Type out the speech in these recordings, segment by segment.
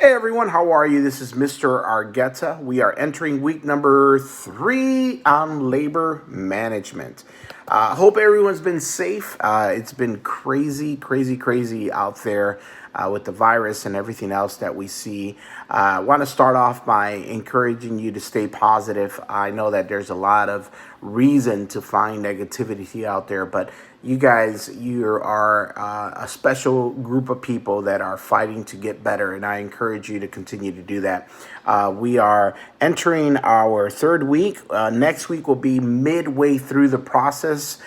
Hey everyone, how are you? This is Mr. Argueta. We are entering week number 3 on labor management. Hope everyone's been safe. It's been crazy out there with the virus and everything else that we see. I want to start off by encouraging you to stay positive. I know that there's a lot of reason to find negativity out there, but you guys, you are a special group of people that are fighting to get better, and I encourage you to continue to do that. We are entering our third week. Next week will be midway through the process.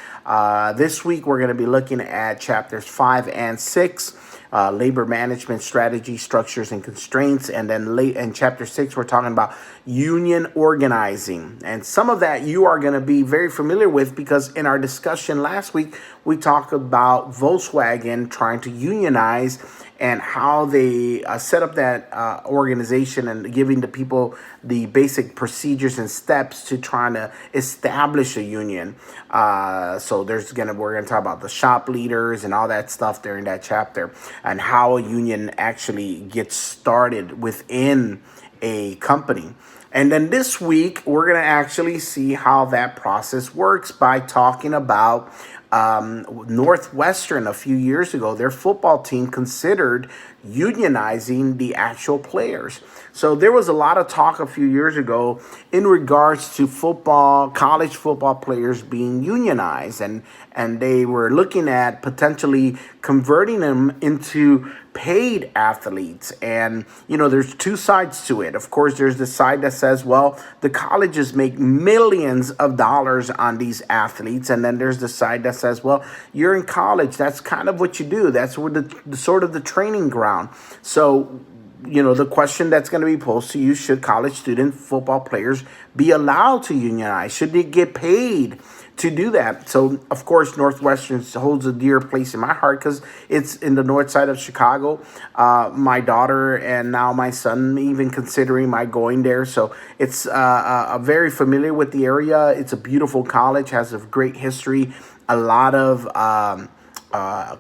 This week, we're going to be looking at chapters 5 and 6. Labor management strategy, structures, and constraints. And then late in chapter 6, we're talking about union organizing. And some of that you are going to be very familiar with because in our discussion last week, we talked about Volkswagen trying to unionize and how they set up that organization and giving the people the basic procedures and steps to trying to establish a union. So we're gonna talk about the shop leaders and all that stuff during that chapter and how a union actually gets started within a company. And then this week, we're going to actually see how that process works by talking about Northwestern a few years ago. Their football team considered unionizing the actual players. So there was a lot of talk a few years ago in regards to football, college football players being unionized, and they were looking at potentially converting them into paid athletes. And there's two sides to it. Of course, there's the side that says, well, the colleges make millions of dollars on these athletes, and then there's the side that says, well, you're in college, that's kind of what you do, that's where the sort of the training ground. So the question that's going to be posed to you: should college student football players be allowed to unionize? Should they get paid to do that? So, of course, Northwestern holds a dear place in my heart because it's in the north side of Chicago. My daughter and now my son even considering my going there. So it's very familiar with the area. It's a beautiful college, has a great history, a lot of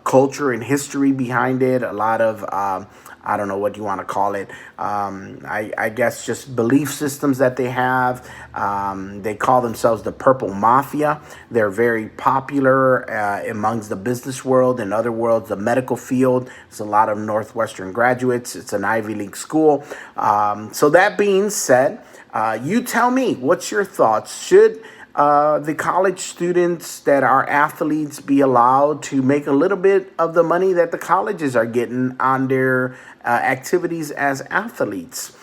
culture and history behind it, a lot of I don't know what you want to call it. I guess just belief systems that they have. They call themselves the Purple Mafia. They're very popular amongst the business world and other worlds, the medical field. There's a lot of Northwestern graduates. It's an Ivy League school. So that being said, you tell me, what's your thoughts? Should the college students that are athletes be allowed to make a little bit of the money that the colleges are getting on their activities as athletes?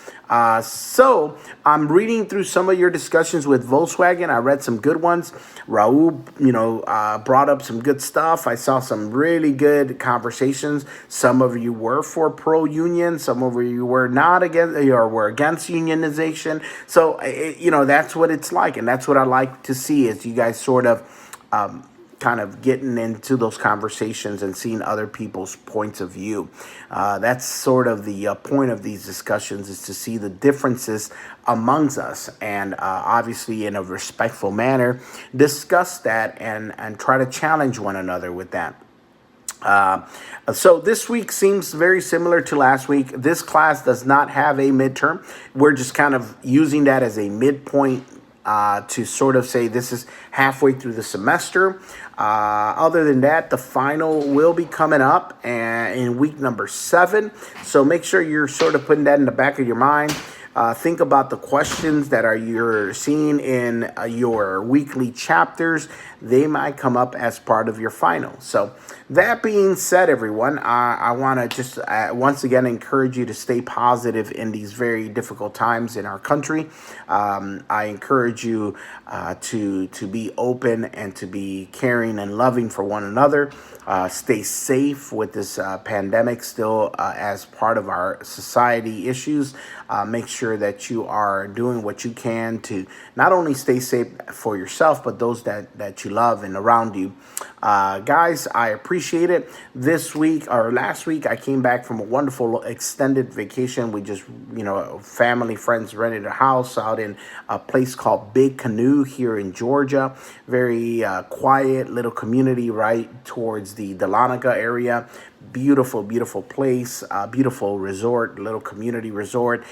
So I'm reading through some of your discussions with Volkswagen. I read some good ones. Raul, brought up some good stuff. I saw some really good conversations. Some of you were for pro-union. Some of you were not against, or were against unionization. So, that's what it's like. And that's what I like to see is you guys sort of kind of getting into those conversations and seeing other people's points of view. That's sort of the point of these discussions, is to see the differences amongst us and obviously in a respectful manner discuss that and try to challenge one another with that. So this week seems very similar to last week. This class does not have a midterm. We're just kind of using that as a midpoint to sort of say this is halfway through the semester. Other than that, the final will be coming up in week number 7. So make sure you're sort of putting that in the back of your mind. Think about the questions that you're seeing in your weekly chapters. They might come up as part of your final. So that being said, everyone, I want to just once again encourage you to stay positive in these very difficult times in our country. I encourage you to be open and to be caring and loving for one another. Stay safe with this pandemic still as part of our society issues. Make sure that you are doing what you can to not only stay safe for yourself, but those that you love and around you. Guys, I appreciate it. This week or last week, I came back from a wonderful extended vacation. We just, family, friends rented a house out in a place called Big Canoe here in Georgia. Very quiet little community right towards the Dahlonega area. Beautiful, beautiful place, beautiful resort, little community resort.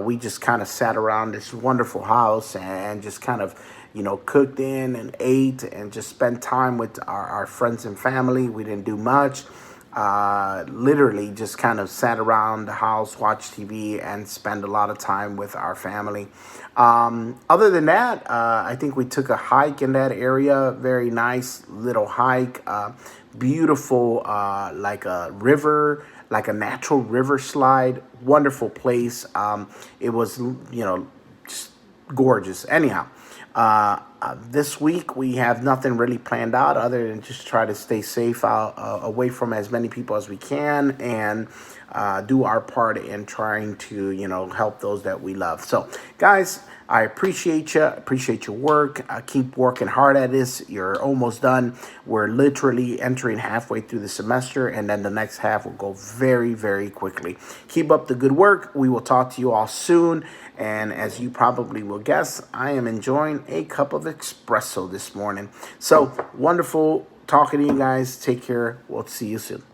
We just kind of sat around this wonderful house and just kind of, cooked in and ate and just spent time with our friends and family. We didn't do much. Literally just kind of sat around the house, watched TV, and spend a lot of time with our family. Other than that, I think we took a hike in that area. Very nice little hike. Beautiful, like a river, like a natural river slide. Wonderful place. It was, just gorgeous. Anyhow, this week we have nothing really planned out other than just try to stay safe out, away from as many people as we can, and do our part in trying to, help those that we love. So, guys, I appreciate you. Appreciate your work. Keep working hard at this. You're almost done. We're literally entering halfway through the semester, and then the next half will go very, very quickly. Keep up the good work. We will talk to you all soon. And as you probably will guess, I am enjoying a cup of espresso this morning. So wonderful talking to you guys. Take care. We'll see you soon.